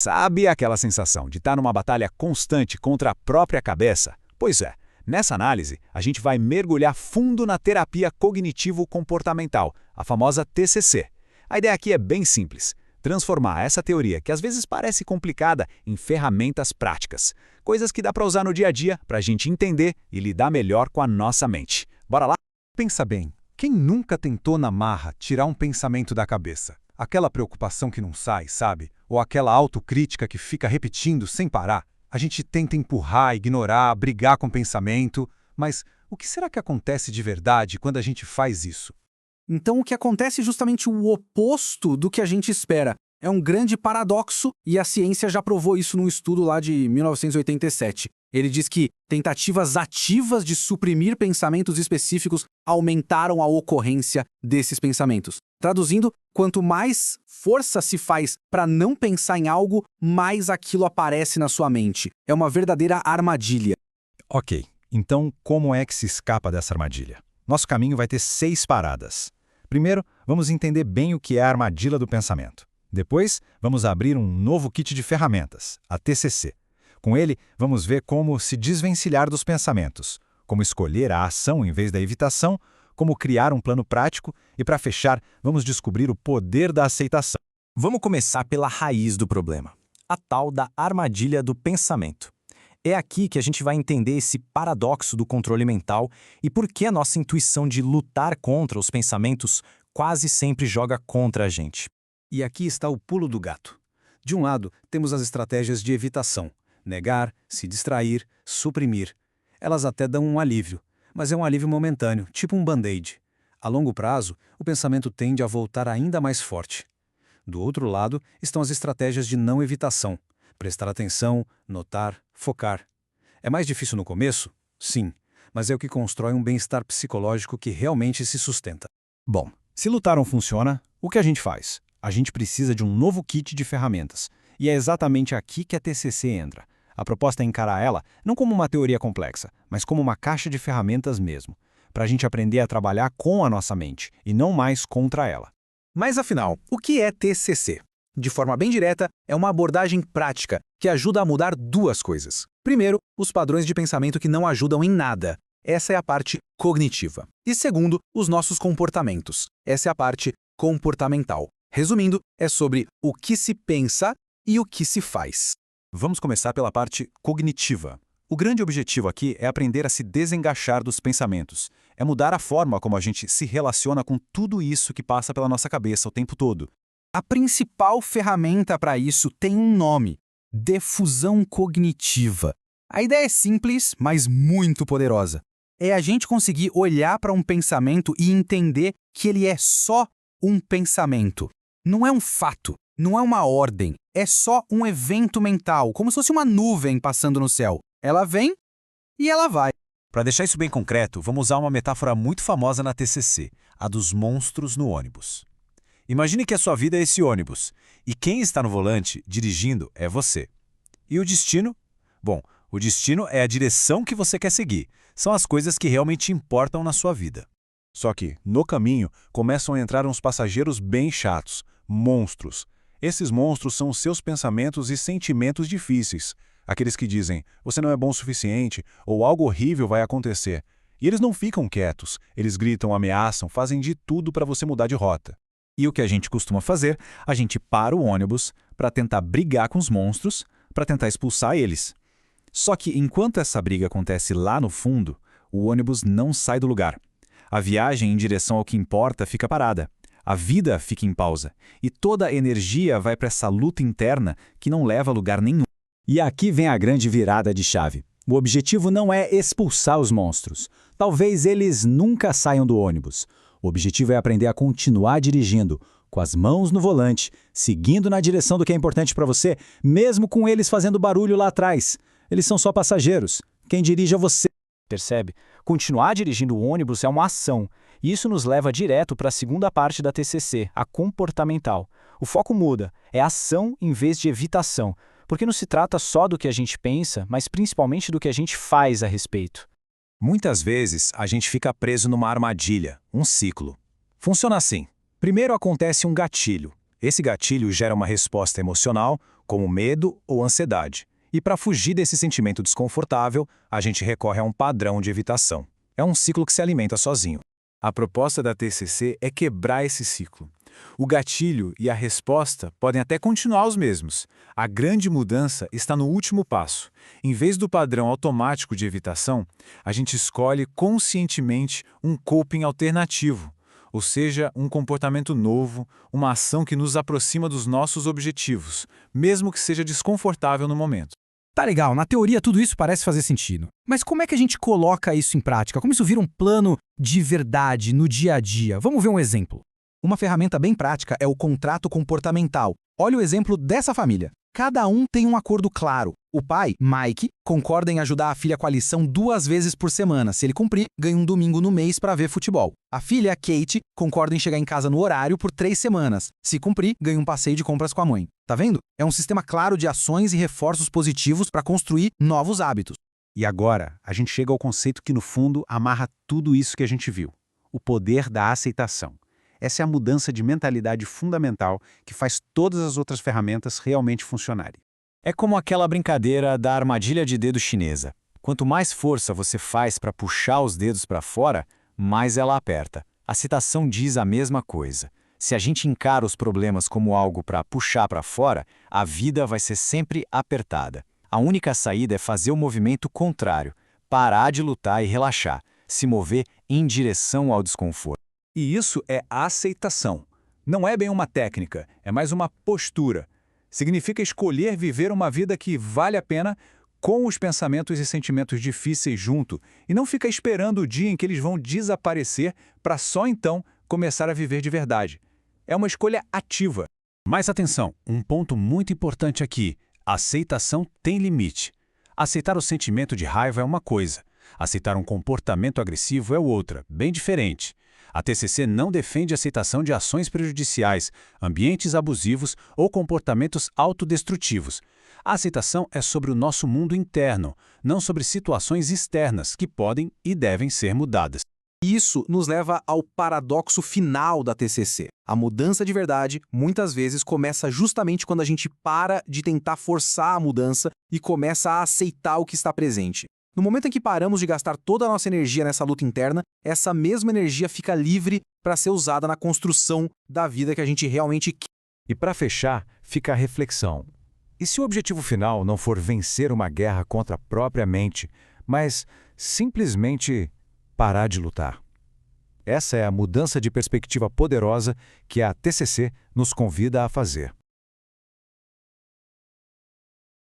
Sabe aquela sensação de estar numa batalha constante contra a própria cabeça? Pois é, nessa análise, a gente vai mergulhar fundo na terapia cognitivo-comportamental, a famosa TCC. A ideia aqui é bem simples: transformar essa teoria, que às vezes parece complicada, em ferramentas práticas. Coisas que dá para usar no dia a dia para a gente entender e lidar melhor com a nossa mente. Bora lá? Pensa bem, quem nunca tentou na marra tirar um pensamento da cabeça? Aquela preocupação que não sai, sabe? Ou aquela autocrítica que fica repetindo sem parar? A gente tenta empurrar, ignorar, brigar com o pensamento, mas o que será que acontece de verdade quando a gente faz isso? Então, o que acontece é justamente o oposto do que a gente espera. É um grande paradoxo e a ciência já provou isso num estudo lá de 1987. Ele diz que tentativas ativas de suprimir pensamentos específicos aumentaram a ocorrência desses pensamentos. Traduzindo, quanto mais força se faz para não pensar em algo, mais aquilo aparece na sua mente. É uma verdadeira armadilha. Ok, então como é que se escapa dessa armadilha? Nosso caminho vai ter 6 paradas. Primeiro, vamos entender bem o que é a armadilha do pensamento. Depois, vamos abrir um novo kit de ferramentas, a TCC. Com ele, vamos ver como se desvencilhar dos pensamentos, como escolher a ação em vez da evitação, como criar um plano prático e, para fechar, vamos descobrir o poder da aceitação. Vamos começar pela raiz do problema, a tal da armadilha do pensamento. É aqui que a gente vai entender esse paradoxo do controle mental e por que a nossa intuição de lutar contra os pensamentos quase sempre joga contra a gente. E aqui está o pulo do gato. De um lado, temos as estratégias de evitação: negar, se distrair, suprimir. Elas até dão um alívio, mas é um alívio momentâneo, tipo um band-aid. A longo prazo, o pensamento tende a voltar ainda mais forte. Do outro lado, estão as estratégias de não evitação: prestar atenção, notar, focar. É mais difícil no começo? Sim, mas é o que constrói um bem-estar psicológico que realmente se sustenta. Bom, se lutar não funciona, o que a gente faz? A gente precisa de um novo kit de ferramentas. E é exatamente aqui que a TCC entra. A proposta é encarar ela não como uma teoria complexa, mas como uma caixa de ferramentas mesmo, para a gente aprender a trabalhar com a nossa mente e não mais contra ela. Mas afinal, o que é TCC? De forma bem direta, é uma abordagem prática que ajuda a mudar duas coisas. Primeiro, os padrões de pensamento que não ajudam em nada. Essa é a parte cognitiva. E segundo, os nossos comportamentos. Essa é a parte comportamental. Resumindo, é sobre o que se pensa e o que se faz. Vamos começar pela parte cognitiva. O grande objetivo aqui é aprender a se desengaixar dos pensamentos. É mudar a forma como a gente se relaciona com tudo isso que passa pela nossa cabeça o tempo todo. A principal ferramenta para isso tem um nome: defusão cognitiva. A ideia é simples, mas muito poderosa. É a gente conseguir olhar para um pensamento e entender que ele é só um pensamento. Não é um fato, não é uma ordem, é só um evento mental, como se fosse uma nuvem passando no céu. Ela vem e ela vai. Para deixar isso bem concreto, vamos usar uma metáfora muito famosa na TCC, a dos monstros no ônibus. Imagine que a sua vida é esse ônibus, e quem está no volante, dirigindo, é você. E o destino? Bom, o destino é a direção que você quer seguir. São as coisas que realmente importam na sua vida. Só que, no caminho, começam a entrar uns passageiros bem chatos, monstros. Esses monstros são os seus pensamentos e sentimentos difíceis. Aqueles que dizem, você não é bom o suficiente, ou algo horrível vai acontecer. E eles não ficam quietos, eles gritam, ameaçam, fazem de tudo para você mudar de rota. E o que a gente costuma fazer? A gente para o ônibus para tentar brigar com os monstros, para tentar expulsar eles. Só que enquanto essa briga acontece lá no fundo, o ônibus não sai do lugar. A viagem em direção ao que importa fica parada. A vida fica em pausa. E toda a energia vai para essa luta interna que não leva a lugar nenhum. E aqui vem a grande virada de chave. O objetivo não é expulsar os monstros. Talvez eles nunca saiam do ônibus. O objetivo é aprender a continuar dirigindo, com as mãos no volante, seguindo na direção do que é importante para você, mesmo com eles fazendo barulho lá atrás. Eles são só passageiros. Quem dirige é você. Percebe? Continuar dirigindo o ônibus é uma ação. E isso nos leva direto para a segunda parte da TCC, a comportamental. O foco muda. É ação em vez de evitação. Porque não se trata só do que a gente pensa, mas principalmente do que a gente faz a respeito. Muitas vezes, a gente fica preso numa armadilha, um ciclo. Funciona assim. Primeiro acontece um gatilho. Esse gatilho gera uma resposta emocional, como medo ou ansiedade. E para fugir desse sentimento desconfortável, a gente recorre a um padrão de evitação. É um ciclo que se alimenta sozinho. A proposta da TCC é quebrar esse ciclo. O gatilho e a resposta podem até continuar os mesmos. A grande mudança está no último passo. Em vez do padrão automático de evitação, a gente escolhe conscientemente um coping alternativo, ou seja, um comportamento novo, uma ação que nos aproxima dos nossos objetivos, mesmo que seja desconfortável no momento. Tá legal, na teoria tudo isso parece fazer sentido. Mas como é que a gente coloca isso em prática? Como isso vira um plano de verdade no dia a dia? Vamos ver um exemplo. Uma ferramenta bem prática é o contrato comportamental. Olha o exemplo dessa família. Cada um tem um acordo claro. O pai, Mike, concorda em ajudar a filha com a lição 2 vezes por semana. Se ele cumprir, ganha um domingo no mês para ver futebol. A filha, Kate, concorda em chegar em casa no horário por 3 semanas. Se cumprir, ganha um passeio de compras com a mãe. Tá vendo? É um sistema claro de ações e reforços positivos para construir novos hábitos. E agora, a gente chega ao conceito que, no fundo, amarra tudo isso que a gente viu. O poder da aceitação. Essa é a mudança de mentalidade fundamental que faz todas as outras ferramentas realmente funcionarem. É como aquela brincadeira da armadilha de dedo chinesa. Quanto mais força você faz para puxar os dedos para fora, mais ela aperta. A citação diz a mesma coisa. Se a gente encara os problemas como algo para puxar para fora, a vida vai ser sempre apertada. A única saída é fazer o movimento contrário, parar de lutar e relaxar, se mover em direção ao desconforto. E isso é aceitação. Não é bem uma técnica, é mais uma postura. Significa escolher viver uma vida que vale a pena com os pensamentos e sentimentos difíceis junto e não ficar esperando o dia em que eles vão desaparecer para só então começar a viver de verdade. É uma escolha ativa. Mas atenção, um ponto muito importante aqui. A aceitação tem limite. Aceitar o sentimento de raiva é uma coisa. Aceitar um comportamento agressivo é outra, bem diferente. A TCC não defende a aceitação de ações prejudiciais, ambientes abusivos ou comportamentos autodestrutivos. A aceitação é sobre o nosso mundo interno, não sobre situações externas que podem e devem ser mudadas. Isso nos leva ao paradoxo final da TCC. A mudança de verdade, muitas vezes, começa justamente quando a gente para de tentar forçar a mudança e começa a aceitar o que está presente. No momento em que paramos de gastar toda a nossa energia nessa luta interna, essa mesma energia fica livre para ser usada na construção da vida que a gente realmente quer. E para fechar, fica a reflexão. E se o objetivo final não for vencer uma guerra contra a própria mente, mas simplesmente parar de lutar? Essa é a mudança de perspectiva poderosa que a TCC nos convida a fazer.